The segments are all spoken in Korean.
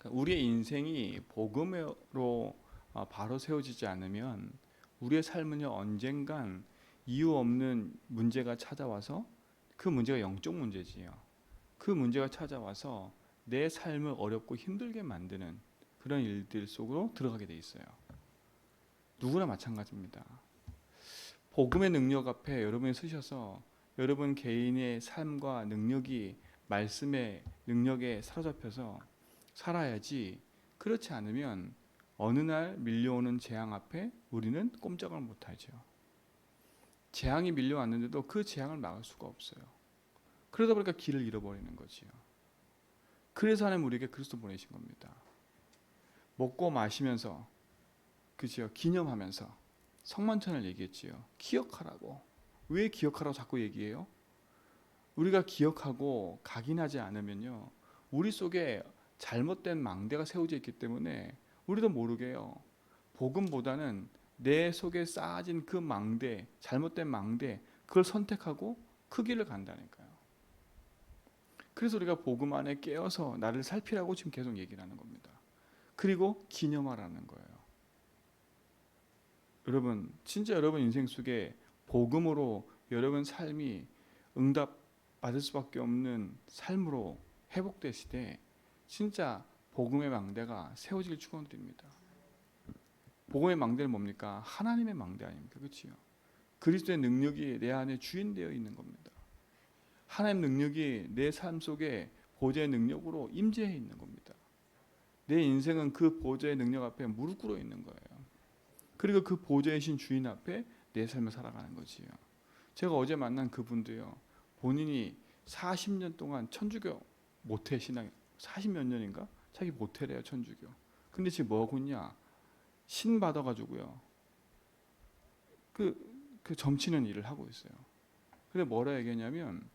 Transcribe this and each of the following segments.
우리의 인생이 복음으로 바로 세워지지 않으면 우리의 삶은요 언젠간 이유 없는 문제가 찾아와서 그 문제가 영적 문제지요. 그 문제가 찾아와서 내 삶을 어렵고 힘들게 만드는 그런 일들 속으로 들어가게 돼 있어요. 누구나 마찬가지입니다. 복음의 능력 앞에 여러분이 서셔서 여러분 개인의 삶과 능력이 말씀의 능력에 사로잡혀서 살아야지. 그렇지 않으면 어느 날 밀려오는 재앙 앞에 우리는 꼼짝을 못하죠. 재앙이 밀려왔는데도 그 재앙을 막을 수가 없어요. 그러다 보니까 길을 잃어버리는 거지요. 그래서 하나님 우리에게 그리스도 보내신 겁니다. 먹고 마시면서, 그죠? 기념하면서 성만찬을 얘기했지요. 기억하라고. 왜 기억하라고 자꾸 얘기해요? 우리가 기억하고 각인하지 않으면요, 우리 속에 잘못된 망대가 세워져 있기 때문에 우리도 모르게요, 복음보다는 내 속에 쌓아진 그 망대, 잘못된 망대, 그걸 선택하고 그 길을 간다니까요. 그래서 우리가 복음 안에 깨어서 나를 살피라고 지금 계속 얘기를 하는 겁니다. 그리고 기념하라는 거예요. 여러분, 진짜 여러분 인생 속에 복음으로 여러분 삶이 응답 받을 수밖에 없는 삶으로 회복되실 때 진짜 복음의 망대가 세워질 축원드립니다. 복음의 망대는 뭡니까? 하나님의 망대 아닙니까? 그렇지요? 그리스도의 능력이 내 안에 주인되어 있는 겁니다. 하나님의 능력이 내 삶 속에 보좌의 능력으로 임재해 있는 겁니다. 내 인생은 그 보좌의 능력 앞에 무릎 꿇어 있는 거예요. 그리고 그 보좌이신 주인 앞에 내 삶을 살아가는 거지요. 제가 어제 만난 그분도요, 본인이 40년 동안 천주교 모태 신앙, 40몇 년인가? 자기 모태래요, 천주교. 근데 지금 뭐 하고 있냐? 신 받아가지고요, 그 점치는 일을 하고 있어요. 근데 뭐라 얘기했냐면,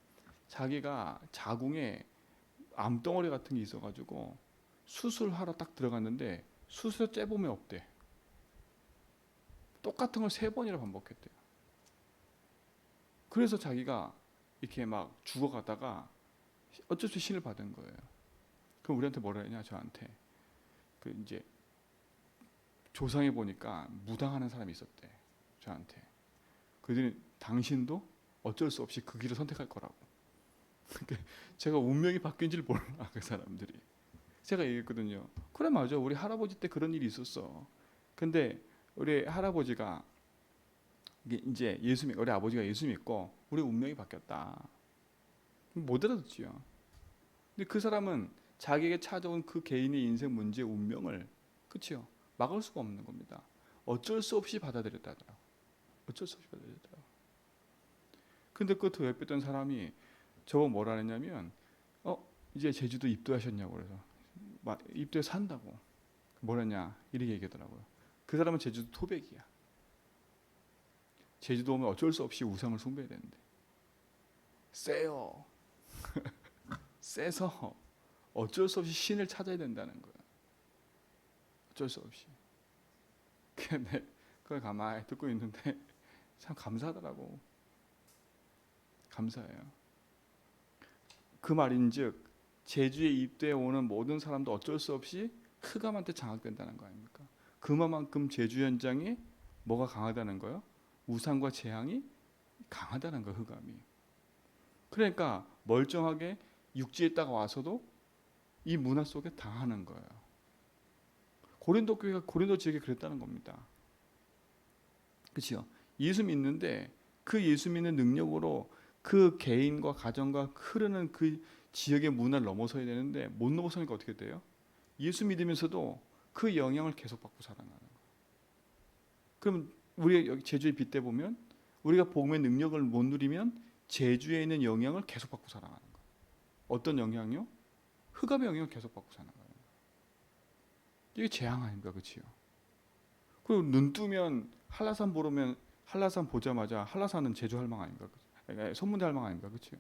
자기가 자궁에 암덩어리 같은 게 있어가지고 수술하러 딱 들어갔는데 수술에 째봄이 없대. 똑같은 걸 3번이나 반복했대요. 그래서 자기가 이렇게 막 죽어가다가 어쩔 수 없이 신을 받은 거예요. 그럼 우리한테 뭐라 했냐, 저한테. 그 이제 조상해 보니까 무당하는 사람이 있었대, 저한테. 그들이 당신도 어쩔 수 없이 그 길을 선택할 거라고. 제가 운명이 바뀐 줄 몰라, 그 사람들이. 제가 얘기했거든요. 그래, 맞아. 우리 할아버지 때 그런 일이 있었어. 근데 우리 할아버지가 이제 예수 믿고, 우리 아버지가 예수 믿고 우리 운명이 바뀌었다. 못 알아듣지요. 근데 그 사람은 자기에게 찾아온 그 개인의 인생 문제의 운명을, 그치요, 막을 수가 없는 겁니다. 어쩔 수 없이 받아들였다더라. 어쩔 수 없이 받아들였다. 근데 그 더 옆에 있던 사람이 저거 뭐라 했냐면, 이제 제주도 입도하셨냐고. 그래서 입도에 산다고. 뭐랬냐 이렇게 얘기하더라고요. 그 사람은 제주도 토백이야. 제주도 오면 어쩔 수 없이 우상을 숭배해야 되는데 세요. 세서 어쩔 수 없이 신을 찾아야 된다는 거야. 어쩔 수 없이. 근데 그걸 가만히 듣고 있는데 참 감사하더라고. 감사해요. 그 말인즉 제주에 입대해 오는 모든 사람도 어쩔 수 없이 흑암한테 장악된다는 거 아닙니까? 그만큼 제주 현장에 뭐가 강하다는 거예요? 우상과 재앙이 강하다는 거, 흑암이. 그러니까 멀쩡하게 육지에 있다가 와서도 이 문화 속에 당하는 거예요. 고린도 교회가 고린도 지역에 그랬다는 겁니다. 그렇죠? 예수 믿는데 그 예수 믿는 능력으로 그 개인과 가정과 흐르는 그 지역의 문화를 넘어서야 되는데 못 넘어서니까 어떻게 돼요? 예수 믿으면서도 그 영향을 계속 받고 살아가는 거예요. 그럼 우리 여기 제주의 빗대 보면 우리가 복음의 능력을 못 누리면 제주에 있는 영향을 계속 받고 살아가는 거예요. 어떤 영향이요? 흑암의 영향을 계속 받고 사는 거예요. 이게 재앙 아닙니까? 그렇지요? 그리고 눈 뜨면 한라산 보면 한라산 보자마자 한라산은 제주 할망 아닙니까? 손문대 할망 아닙니까? 그렇죠?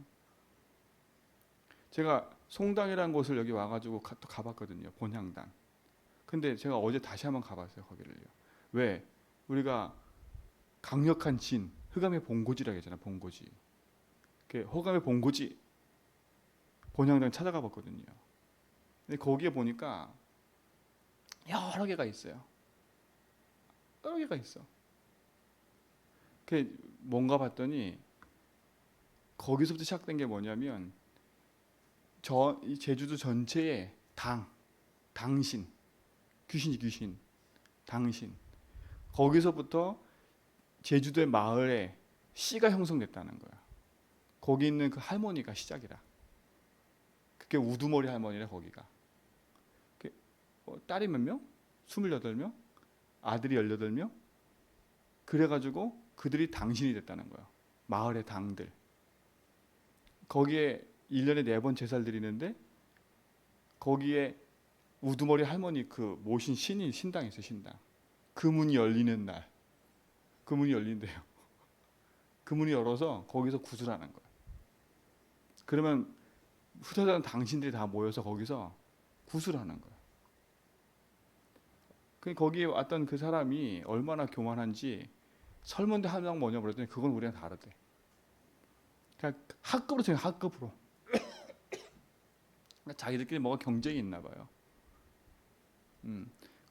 제가 송당이라는 곳을 여기 와가지고 또 가봤거든요. 본향단. 근데 제가 어제 다시 한번 가봤어요. 거기를요. 왜? 우리가 강력한 진, 흑암의 본고지라고 했잖아요. 본고지. 흑암의 본고지 본향단 찾아가 봤거든요. 근데 거기에 보니까 여러 개가 있어요. 여러 개가 있어. 그 뭔가 봤더니 거기서부터 시작된 게 뭐냐면 이 제주도 전체에 당신, 귀신이 귀신, 당신. 거기서부터 제주도의 마을에 씨가 형성됐다는 거야. 거기 있는 그 할머니가 시작이라. 그게 우두머리 할머니래 거기가. 딸이 몇 명? 28명? 아들이 18명? 그래가지고 그들이 당신이 됐다는 거야. 마을의 당들. 거기에 1년에 4번 제사를 드리는데 거기에 우두머리 할머니 그 모신 신이 신당이 있어요. 신당. 그 문이 열리는 날. 그 문이 열린대요. 그 문이 열어서 거기서 구슬하는 거야. 그러면 흩어진 당신들이 다 모여서 거기서 구슬하는 거야. 거기에 왔던 그 사람이 얼마나 교만한지 설문대 한 명 뭐냐 그랬더니 그건 우리랑 다르대. 그냥 학급으로 생각 학급으로. 자기들끼리 뭐가 경쟁이 있나 봐요.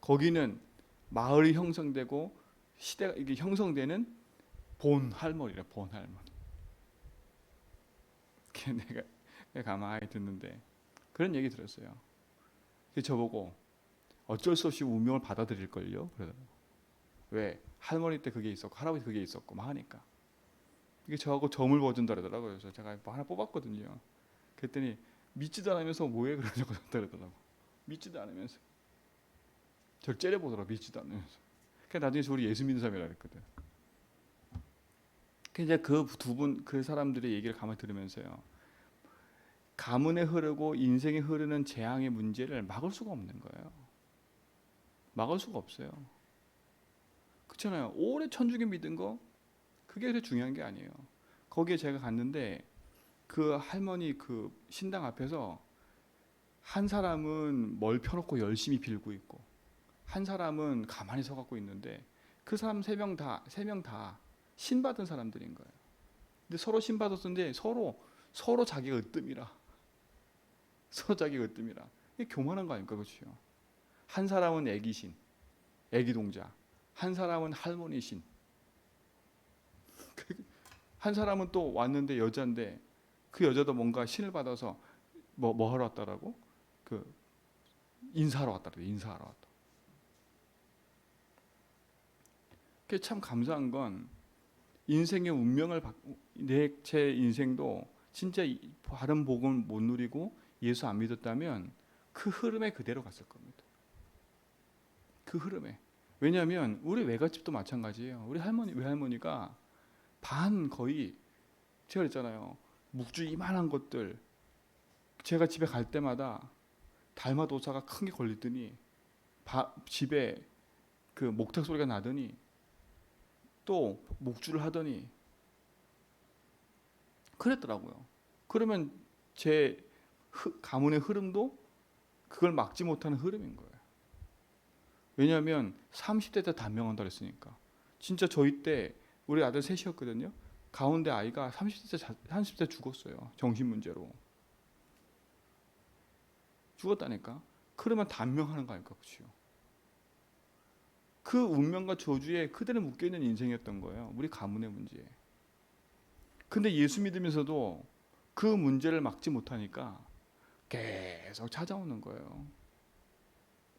거기는 마을이 형성되고 시대가 이게 형성되는 본 할머니래. 본 할머니. 내가 가만히 듣는데 그런 얘기 들었어요. 저보고 어쩔 수 없이 운명을 받아들일걸요. 그러더라고. 왜? 할머니 때 그게 있었고 할아버지 그게 있었고 막 하니까. 이게 저하고 점을 보준다 그러더라고요. 그래서 제가 뭐 하나 뽑았거든요. 그랬더니 믿지도 않으면서 뭐해 그러냐고 그러더라고. 믿지도 않으면서. 저를 째려보더라고. 믿지도 않으면서. 그러니까 나중에 우리 예수 믿는 사람이라 그랬거든. 이제 그 두 분 그 사람들의 얘기를 가만히 들으면서요. 가문에 흐르고 인생에 흐르는 재앙의 문제를 막을 수가 없는 거예요. 막을 수가 없어요. 그렇잖아요. 오래 천주교 믿은 거 그게 그렇게 중요한 게 아니에요. 거기에 제가 갔는데 그 할머니 그 신당 앞에서 한 사람은 뭘 펴놓고 열심히 빌고 있고 한 사람은 가만히 서 갖고 있는데 그 사람 세 명 다 신받은 사람들인 거예요. 근데 서로 신받았는데 서로 자기가 으뜸이라. 서로 자기가 으뜸이라. 이게 교만한 거 아닙니까, 그렇죠? 한 사람은 애기신, 애기동자. 한 사람은 할머니신. 한 사람은 또 왔는데 여자인데 그 여자도 뭔가 신을 받아서 뭐 하러 왔다라고? 그 인사하러 왔다고. 인사하러 왔다. 그게 참 감사한 건 인생의 운명을 제 인생도 진짜 바른 복음 못 누리고 예수 안 믿었다면 그 흐름에 그대로 갔을 겁니다. 그 흐름에. 왜냐하면 우리 외갓집도 마찬가지예요. 우리 외할머니가 거의 제가 그랬잖아요. 묵주 이만한 것들 제가 집에 갈 때마다 달마도사가 큰 게 걸리더니 집에 그 목탁 소리가 나더니 또 목주를 하더니 그랬더라고요. 그러면 제 가문의 흐름도 그걸 막지 못하는 흐름인 거예요. 왜냐하면 30대 때 단명한다 그랬으니까. 진짜 저희 때 우리 아들 셋이었거든요. 가운데 아이가 30대 죽었어요. 정신 문제로. 죽었다니까. 그러면 단명하는 거 아닐까, 그렇죠? 그 운명과 저주에 그대로 묶여있는 인생이었던 거예요. 우리 가문의 문제. 근데 예수 믿으면서도 그 문제를 막지 못하니까 계속 찾아오는 거예요.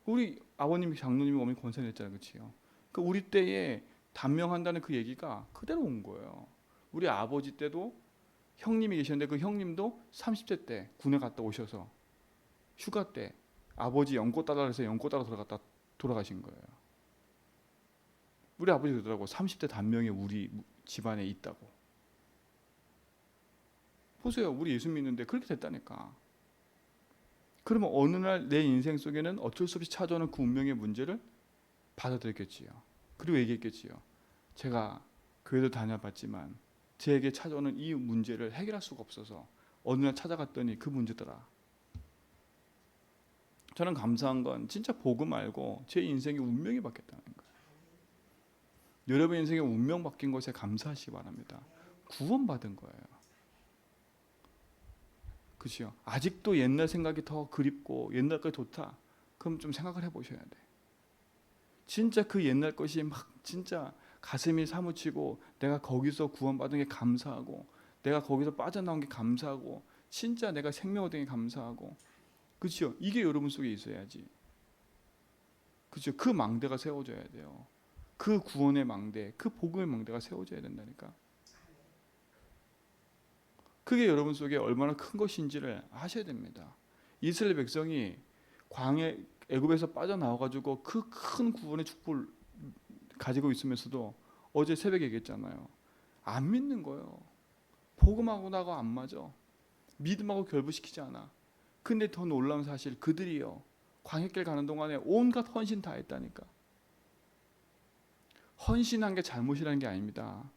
우리 아버님이 장로님이 어머니 권사했잖아요, 그렇죠? 그 우리 때에 단명한다는 그 얘기가 그대로 온 거예요. 우리 아버지 때도 형님이 계셨는데 그 형님도 30대 때 군에 갔다 오셔서 휴가 때 아버지 연꽃 따라 해서 연꽃 따라 돌아가신 거예요. 우리 아버지 그러더라고. 30대 단명이 우리 집안에 있다고. 보세요. 우리 예수 믿는데 그렇게 됐다니까. 그러면 어느 날 내 인생 속에는 어쩔 수 없이 찾아오는 그 운명의 문제를 받아들였겠지요. 그리고 얘기했겠지요. 제가 교회도 다녀봤지만 제에게 찾아오는 이 문제를 해결할 수가 없어서 어느 날 찾아갔더니 그 문제더라. 저는 감사한 건 진짜 복음 알고 제 인생의 운명이 바뀌었다는 거예요. 여러분 인생의 운명 바뀐 것에 감사하시기 바랍니다. 구원받은 거예요. 그렇죠? 아직도 옛날 생각이 더 그립고 옛날 거 좋다. 그럼 좀 생각을 해보셔야 돼. 진짜 그 옛날 것이 막 진짜 가슴이 사무치고 내가 거기서 구원받은 게 감사하고 내가 거기서 빠져나온 게 감사하고 진짜 내가 생명 얻은 게 감사하고 그렇죠? 이게 여러분 속에 있어야지. 그렇죠? 그 망대가 세워져야 돼요. 그 구원의 망대, 그 복음의 망대가 세워져야 된다니까. 그게 여러분 속에 얼마나 큰 것인지를 아셔야 됩니다. 이스라엘 백성이 광해 애굽에서 빠져나와 가지고 그 큰 구원의 축복을 가지고 있으면서도 어제 새벽에 얘기했잖아요. 안 믿는 거예요. 복음하고 나하고 안 맞아. 믿음하고 결부시키지 않아. 근데 더 놀라운 사실 그들이요. 광해길 가는 동안에 온갖 헌신 다 했다니까. 헌신한 게 잘못이라는 게 아닙니다.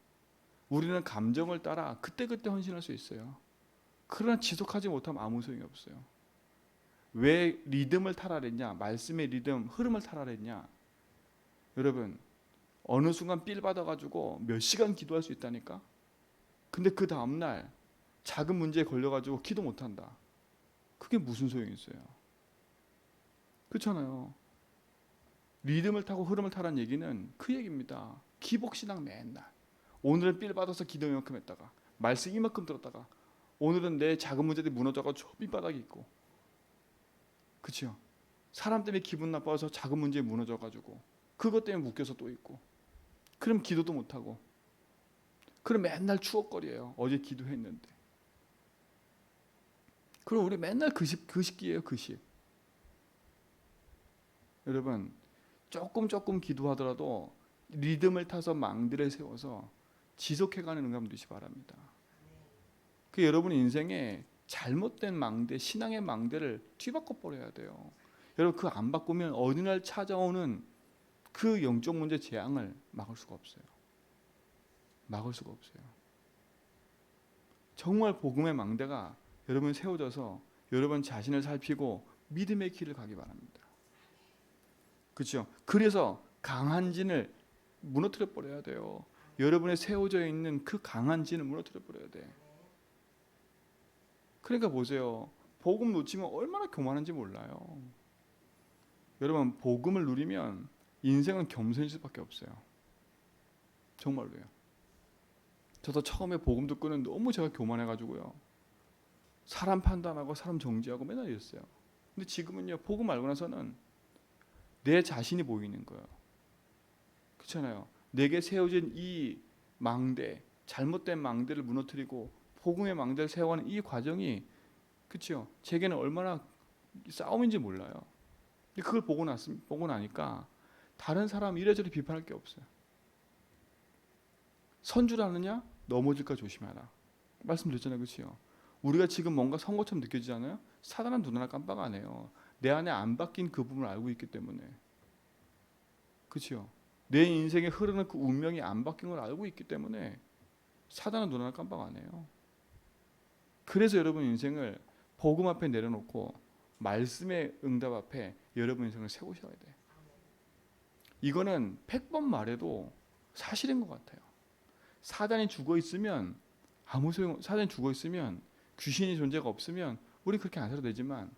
우리는 감정을 따라 그때그때 헌신할 수 있어요. 그러나 지속하지 못하면 아무 소용이 없어요. 왜 리듬을 타라 그랬냐? 말씀의 리듬, 흐름을 타라 그랬냐? 여러분, 어느 순간 삘 받아가지고 몇 시간 기도할 수 있다니까? 근데 그 다음날 작은 문제에 걸려가지고 기도 못한다. 그게 무슨 소용이 있어요? 그렇잖아요. 리듬을 타고 흐름을 타라는 얘기는 그 얘기입니다. 기복신앙 맨날. 오늘은 삘 받아서 기도 이만큼 했다가 말씀 이만큼 들었다가 오늘은 내 작은 문제들이 무너져가지고 저 밑바닥에 있고 그렇죠? 사람 때문에 기분 나빠서 작은 문제에 무너져가지고 그것 때문에 묶여서 또 있고 그럼 기도도 못하고 그럼 맨날 추억거리예요. 어제 기도했는데 그럼 우리 맨날 그십기예요. 그십. 여러분 조금 기도하더라도 리듬을 타서 망대를 세워서 지속해가는 응답 되시 바랍니다. 그 여러분 인생에 잘못된 망대, 신앙의 망대를 뒤바꿔 버려야 돼요. 여러분 그 안 바꾸면 어느 날 찾아오는 그 영적 문제 재앙을 막을 수가 없어요. 막을 수가 없어요. 정말 복음의 망대가 여러분 세워져서 여러분 자신을 살피고 믿음의 길을 가기 바랍니다. 그렇죠? 그래서 강한 진을 무너뜨려 버려야 돼요. 여러분의 세워져 있는 그 강한 진을 무너뜨려 버려야 돼. 그러니까 보세요. 복음 놓치면 얼마나 교만한지 몰라요. 여러분 복음을 누리면 인생은 겸손일 수밖에 없어요. 정말로요. 저도 처음에 복음 듣고는 너무 제가 교만해가지고요. 사람 판단하고 사람 정지하고 맨날 이랬어요. 근데 지금은요. 복음 알고 나서는 내 자신이 보이는 거예요. 그렇잖아요. 내게 세워진 이 망대, 잘못된 망대를 무너뜨리고 복음의 망대를 세워가는 이 과정이 그렇죠. 제게는 얼마나 싸움인지 몰라요. 근데 그걸 보고 나니까 다른 사람 이래저래 비판할 게 없어요. 선주라느냐? 넘어질까 조심하라. 말씀드렸잖아요. 그렇죠? 우리가 지금 뭔가 선거처럼 느껴지잖아요. 사단은 눈 하나 깜빡 안 해요. 내 안에 안 바뀐 그 부분을 알고 있기 때문에. 그렇죠? 내 인생에 흐르는 그 운명이 안 바뀐 걸 알고 있기 때문에 사단은 눈 하나 깜빡 안 해요. 그래서 여러분 인생을 복음 앞에 내려놓고 말씀의 응답 앞에 여러분 인생을 세우셔야 돼. 이거는 100번 말해도 사실인 것 같아요. 사단이 죽어 있으면 아무 소용. 사단이 죽어 있으면 귀신이 존재가 없으면 우리 그렇게 안 살아도 되지만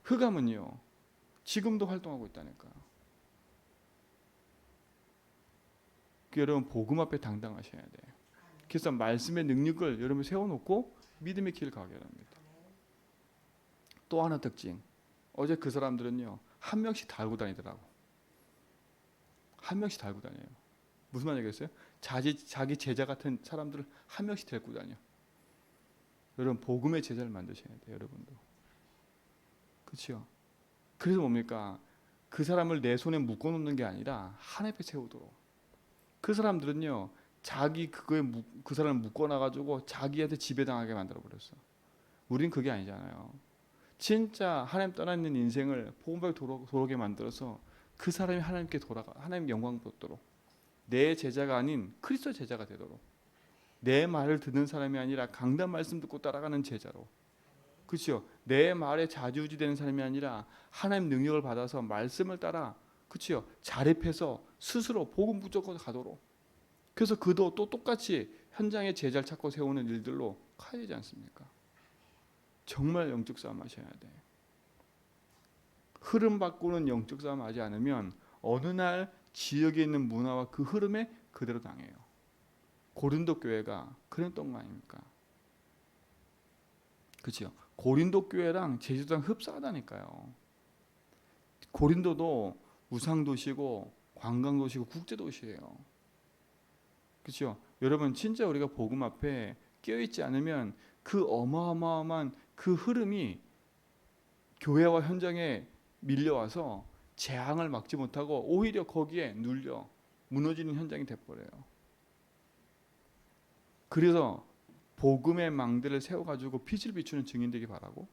흑암은요 지금도 활동하고 있다니까요. 여러분 복음 앞에 당당하셔야 돼요. 그래서 말씀의 능력을 여러분 세워놓고 믿음의 길을 가게 합니다. 또 하나 특징. 어제 그 사람들은요 한 명씩 달고 다니더라고. 한 명씩 달고 다녀요. 무슨 말이겠어요? 자기 제자 같은 사람들을 한 명씩 데리고 다녀. 여러분 복음의 제자를 만드셔야 돼요. 여러분도. 그렇죠? 그래서 뭡니까? 그 사람을 내 손에 묶어놓는 게 아니라 하나님 앞에 세우도록. 그 사람들은요 그 사람을 묶어놔가지고 자기한테 지배당하게 만들어버렸어. 우린 그게 아니잖아요. 진짜 하나님 떠나 있는 인생을 복음밖에 돌아오게 만들어서 그 사람이 하나님께 하나님 영광 받도록 내 제자가 아닌 그리스도 제자가 되도록 내 말을 듣는 사람이 아니라 강단 말씀 듣고 따라가는 제자로 그렇죠? 내 말에 좌지우지되는 사람이 아니라 하나님 능력을 받아서 말씀을 따라 그렇죠? 자립해서 스스로 복음 붙잡고 가도록 그래서 그도 또 똑같이 현장에 제자를 찾고 세우는 일들로 가야 되지 않습니까? 정말 영적 싸움 하셔야 돼. 흐름 바꾸는 영적 싸움 하지 않으면 어느 날 지역에 있는 문화와 그 흐름에 그대로 당해요. 고린도 교회가 그랬던 거 아닙니까? 그렇죠? 고린도 교회랑 제주도랑 흡사하다니까요. 고린도도 우상 도시고 관광 도시고 국제 도시예요. 그렇죠? 여러분 진짜 우리가 복음 앞에 끼어 있지 않으면 그 어마어마한 그 흐름이 교회와 현장에 밀려와서 재앙을 막지 못하고 오히려 거기에 눌려 무너지는 현장이 돼버려요. 그래서 복음의 망대를 세워가지고 빛을 비추는 증인 되기 바라고,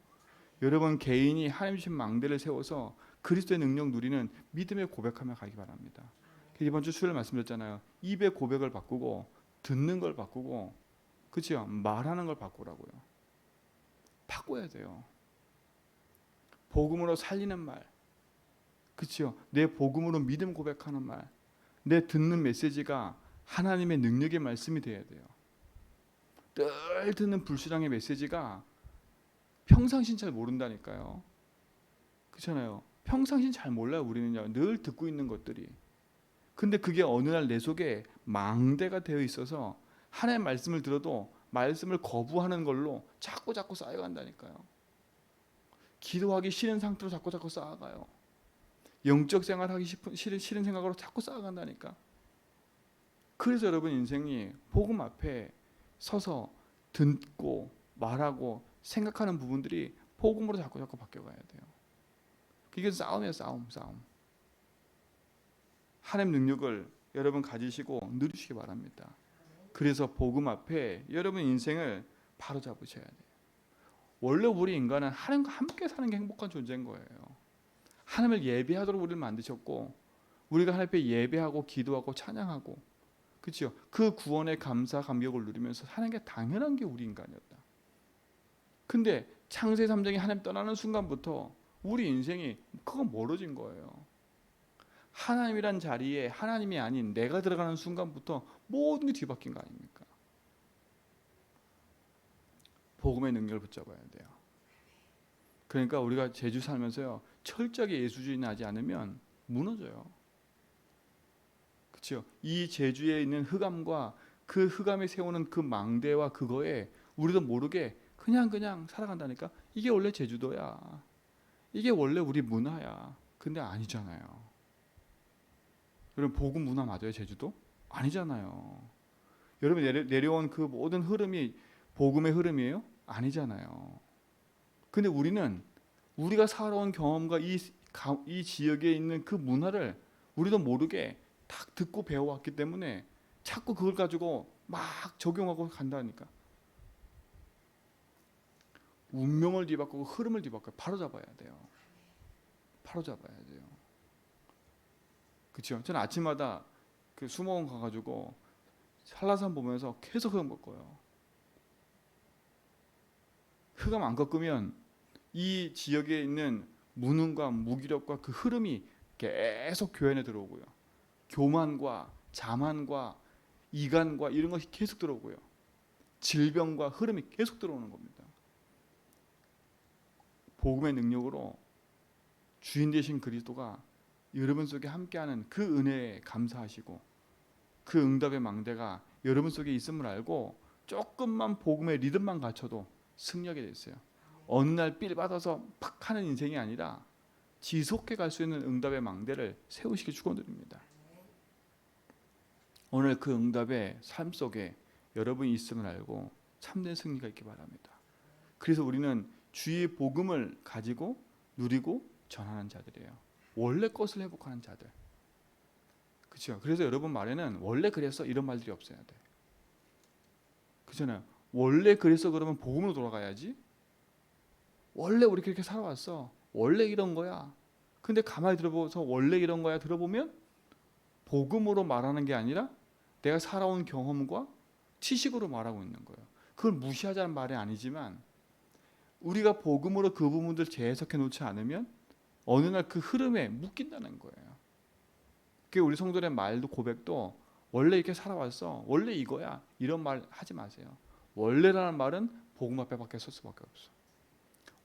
여러분 개인이 하나님 주신 망대를 세워서 그리스도의 능력 누리는 믿음의 고백하며 가기 바랍니다. 이번 주 수요일 말씀드렸잖아요. 입의 고백을 바꾸고 듣는 걸 바꾸고, 그렇죠? 말하는 걸 바꾸라고요. 바꿔야 돼요. 복음으로 살리는 말, 그렇죠? 내 복음으로 믿음 고백하는 말, 내 듣는 메시지가 하나님의 능력의 말씀이 돼야 돼요. 늘 듣는 불신앙의 메시지가 평상신 잘 모른다니까요. 그렇잖아요. 평상신 잘 몰라요. 우리는요. 늘 듣고 있는 것들이. 근데 그게 어느 날 내 속에 망대가 되어 있어서 하나님의 말씀을 들어도 말씀을 거부하는 걸로 자꾸 쌓여간다니까요. 기도하기 싫은 상태로 자꾸 쌓아가요. 영적 생활하기 싫은 생각으로 자꾸 쌓아간다니까. 그래서 여러분 인생이 복음 앞에 서서 듣고 말하고 생각하는 부분들이 복음으로 자꾸 바뀌어가야 돼요. 이게 싸움이에요. 싸움. 하나님 능력을 여러분 가지시고 누리시기 바랍니다. 그래서 복음 앞에 여러분 인생을 바로 잡으셔야 돼요. 원래 우리 인간은 하나님과 함께 사는 게 행복한 존재인 거예요. 하나님을 예배하도록 우리를 만드셨고, 우리가 하나님 앞에 예배하고 기도하고 찬양하고, 그렇죠? 그 구원의 감사 감격을 누리면서 사는 게 당연한 게 우리 인간이었다. 근데 창세 3장이 하나님 떠나는 순간부터 우리 인생이 그거 멀어진 거예요. 하나님이란 자리에 하나님이 아닌 내가 들어가는 순간부터 모든 게 뒤바뀐 거 아닙니까? 복음의 능력을 붙잡아야 돼요. 그러니까 우리가 제주 살면서요, 철저하게 예수주의하지 않으면 무너져요. 그렇죠? 이 제주에 있는 흑암과 그 흑암에 세우는 그 망대와 그거에 우리도 모르게 그냥 살아간다니까. 이게 원래 제주도야. 이게 원래 우리 문화야. 근데 아니잖아요. 여러분 복음 문화 맞아요? 제주도? 아니잖아요. 여러분 내려온 그 모든 흐름이 복음의 흐름이에요? 아니잖아요. 근데 우리는 우리가 살아온 경험과 이 지역에 있는 그 문화를 우리도 모르게 딱 듣고 배워왔기 때문에 자꾸 그걸 가지고 막 적용하고 간다니까. 운명을 뒤바꾸고 흐름을 뒤바꿔 바로 잡아야 돼요. 바로 잡아야 돼요. 그렇죠? 저는 아침마다 그 수목원 가가지고 한라산 보면서 계속 흑암 꺾어요. 흑암 안 꺾으면 이 지역에 있는 무능과 무기력과 그 흐름이 계속 교회 안에 들어오고요. 교만과 자만과 이간과 이런 것이 계속 들어오고요. 질병과 흐름이 계속 들어오는 겁니다. 복음의 능력으로 주인 되신 그리스도가 여러분 속에 함께하는 그 은혜에 감사하시고, 그 응답의 망대가 여러분 속에 있음을 알고 조금만 복음의 리듬만 갖춰도 승리하게 됐어요. 어느 날 삘 받아서 팍 하는 인생이 아니라 지속해 갈 수 있는 응답의 망대를 세우시기 축원드립니다. 오늘 그 응답의 삶 속에 여러분이 있음을 알고 참된 승리가 있기 바랍니다. 그래서 우리는 주의 복음을 가지고 누리고 전하는 자들이에요. 원래 것을 회복하는 자들. 그렇죠? 그래서 여러분 말에는 원래 그래서 이런 말들이 없어야 돼. 그렇잖아요. 원래 그래서 그러면 복음으로 돌아가야지. 원래 우리 그렇게 살아왔어. 원래 이런 거야. 근데 가만히 들어보서 원래 이런 거야 들어보면 복음으로 말하는 게 아니라 내가 살아온 경험과 지식으로 말하고 있는 거예요. 그걸 무시하자는 말이 아니지만 우리가 복음으로 그 부분들 재해석해 놓지 않으면 어느 날 그 흐름에 묶인다는 거예요. 그게 우리 성도의 말도 고백도 원래 이렇게 살아왔어. 원래 이거야. 이런 말 하지 마세요. 원래라는 말은 복음 앞에 밖에 설 수밖에 없어.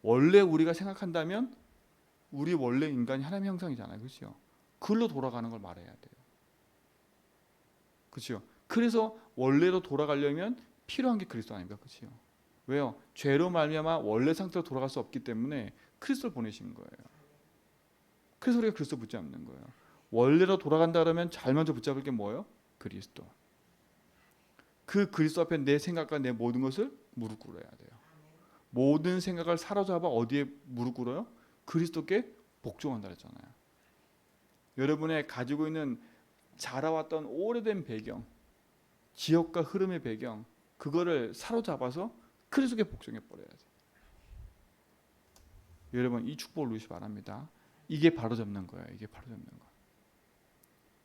원래 우리가 생각한다면 우리 원래 인간이 하나님의 형상이잖아요. 그렇죠? 그걸로 돌아가는 걸 말해야 돼요. 그렇죠? 그래서 원래로 돌아가려면 필요한 게 그리스도 아닙니까? 그렇죠? 왜요? 죄로 말미암아 원래 상태로 돌아갈 수 없기 때문에 그리스도를 보내신 거예요. 그래서 우리가 그리스도 붙잡는 거예요. 원래로 돌아간다 그러면 제일 먼저 붙잡을 게 뭐예요? 그리스도. 그 그리스도 앞에 내 생각과 내 모든 것을 무릎 꿇어야 돼요. 모든 생각을 사로잡아 어디에 무릎 꿇어요? 그리스도께 복종한다 그랬잖아요. 여러분의 가지고 있는 자라왔던 오래된 배경, 지역과 흐름의 배경, 그거를 사로잡아서 그리스도께 복종해 버려야 돼요. 여러분 이 축복을 누리시 바랍니다. 이게 바로 잡는 거예요. 이게 바로 잡는 거.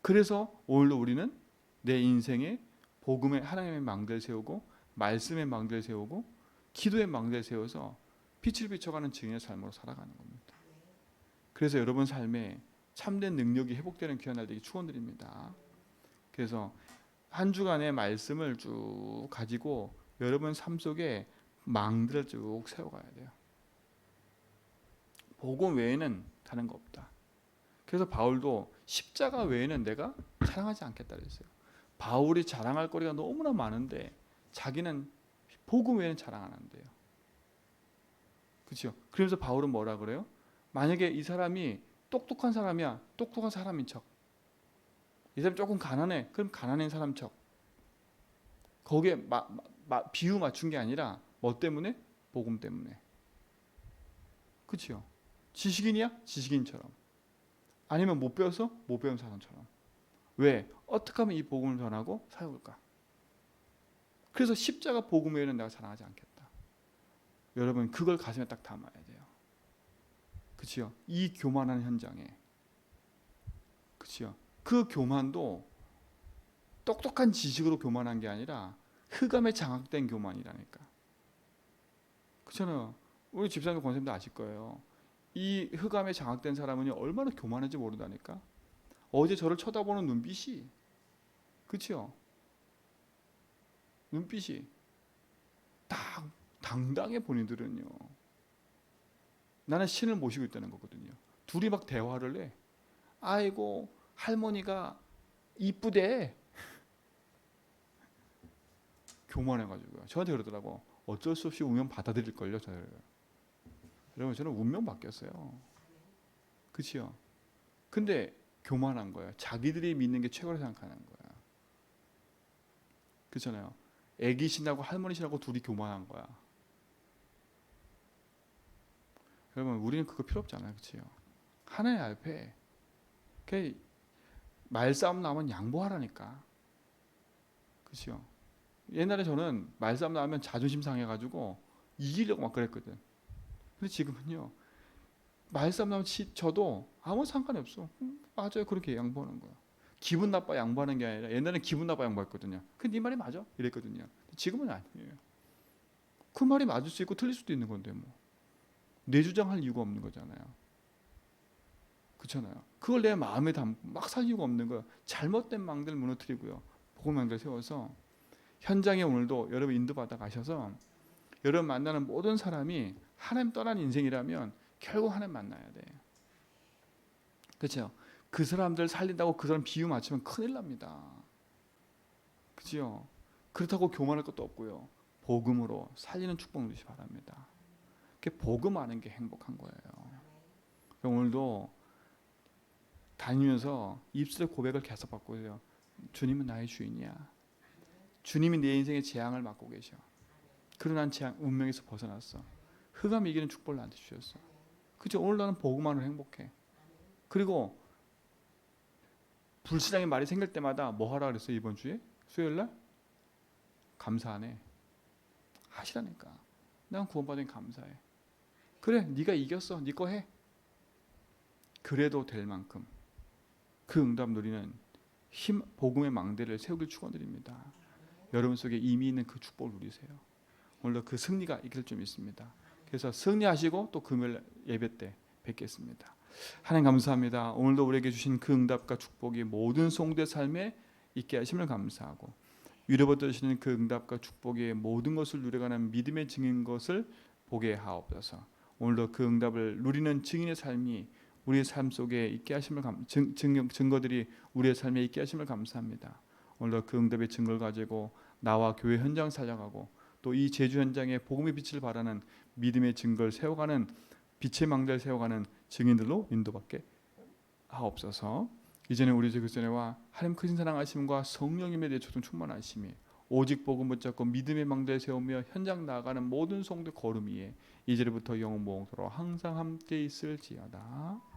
그래서 오늘도 우리는 내 인생에 복음의 하나님의 망대를 세우고 말씀의 망대를 세우고 기도의 망대를 세워서 빛을 비춰가는 증인의 삶으로 살아가는 겁니다. 그래서 여러분 삶에 참된 능력이 회복되는 귀한 날 되기 축원드립니다. 그래서 한 주간의 말씀을 쭉 가지고 여러분 삶 속에 망대를 쭉 세워가야 돼요. 복음 외에는 다른 거 없다. 그래서 바울도 십자가 외에는 내가 자랑하지 않겠다 그랬어요. 바울이 자랑할 거리가 너무나 많은데 자기는 복음 외에는 자랑 안 한대요. 그렇죠? 그러면서 바울은 뭐라 그래요? 만약에 이 사람이 똑똑한 사람이야. 똑똑한 사람인 척. 이 사람 조금 가난해. 그럼 가난한 사람 척. 거기에 비유 맞춘 게 아니라 뭐 때문에? 복음 때문에. 그렇죠? 지식인이야? 지식인처럼. 아니면 못 배워서 못 배운 사람처럼. 왜? 어떻게 하면 이 복음을 전하고 사역을까? 그래서 십자가 복음 외에는 내가 자랑하지 않겠다. 여러분 그걸 가슴에 딱 담아야 돼요. 그렇죠? 이 교만한 현장에. 그렇죠? 그 교만도 똑똑한 지식으로 교만한 게 아니라 흑암에 장악된 교만이라니까. 그렇잖아요. 우리 집사님 권사님도 아실 거예요. 이 흑암에 장악된 사람은 얼마나 교만한지 모른다니까. 어제 저를 쳐다보는 눈빛이, 그렇죠? 눈빛이 딱 당당해 본인들은요. 나는 신을 모시고 있다는 거거든요. 둘이 막 대화를 해. 아이고 할머니가 이쁘대. 교만해가지고요. 저한테 그러더라고. 어쩔 수 없이 운명 받아들일걸요. 여러분 저는 운명 바뀌었어요. 그치요? 근데 교만한 거예요. 자기들이 믿는 게 최고로 생각하는 거야. 그렇잖아요. 애기 신하고 할머니 신하고 둘이 교만한 거야. 여러분 우리는 그거 필요 없잖아요. 그치요? 하나의 앞에 말싸움 나면 양보하라니까. 그치요? 옛날에 저는 말싸움 나면 자존심 상해가지고 이기려고 막 그랬거든. 근데 지금은요. 말싸움 나면 저도 아무 상관이 없어. 맞아요. 그렇게 양보하는 거야. 기분 나빠 양보하는 게 아니라 옛날에는 기분 나빠 양보했거든요. 근데 네 말이 맞아? 이랬거든요. 지금은 아니에요. 그 말이 맞을 수 있고 틀릴 수도 있는 건데 뭐. 내 주장할 이유가 없는 거잖아요. 그렇잖아요. 그걸 내 마음에 막 살 이유가 없는 거야. 잘못된 망대를 무너뜨리고요. 복음 망대를 세워서 현장에 오늘도 여러분 인도받아 가셔서 여러분 만나는 모든 사람이 하나님 떠난 인생이라면 결국 하나님 만나야 돼. 그렇죠? 그 사람들 살린다고 그 사람 비유 맞추면 큰일 납니다. 그렇죠? 그렇다고 교만할 것도 없고요. 복음으로 살리는 축복 누리시 바랍니다. 복음 아는 게 행복한 거예요. 오늘도 다니면서 입술의 고백을 계속 받고 있어요. 주님은 나의 주인이야. 주님이 내 인생의 재앙을 맡고 계셔. 그러나 난 재앙 운명에서 벗어났어. 흑암 이기는 축복을 나한테 주셨어. 그렇죠? 오늘 나는 복음 안으로 행복해. 그리고 불신앙의 말이 생길 때마다 뭐 하라 그랬어요? 이번 주에? 수요일날? 감사하네. 하시라니까. 난 구원받은 감사해. 그래 네가 이겼어. 네 거 해. 그래도 될 만큼 그 응답 누리는 복음의 망대를 세우길 축원드립니다. 여러분 속에 이미 있는 그 축복을 누리세요. 오늘도 그 승리가 있길 좀 있습니다. 그래서 승리하시고 또 금요일 예배 때 뵙겠습니다. 하나님 감사합니다. 오늘도 우리에게 주신 그 응답과 축복이 모든 성도의 삶에 있게 하심을 감사하고 위로받으시는 그 응답과 축복의 모든 것을 누려가는 믿음의 증인 것을 보게 하옵소서. 오늘도 그 응답을 누리는 증인의 삶이 우리의 삶 속에 있게 하심을 증거들이 우리의 삶에 있게 하심을 감사합니다. 오늘도 그 응답의 증거를 가지고 나와 교회 현장 살려가고 또 이 제주 현장에 복음의 빛을 발하는 믿음의 증거를 세워가는 빛의 망대를 세워가는 증인들로 인도받게 하옵소서. 이제는 우리 주 그리스도와 하나님 크신 사랑하심과 성령님에 대해 초등 충만하심이 오직 복음 붙잡고 믿음의 망대를 세우며 현장 나아가는 모든 성도 걸음 위에 이제부터 영원토록 항상 함께 있을지어다.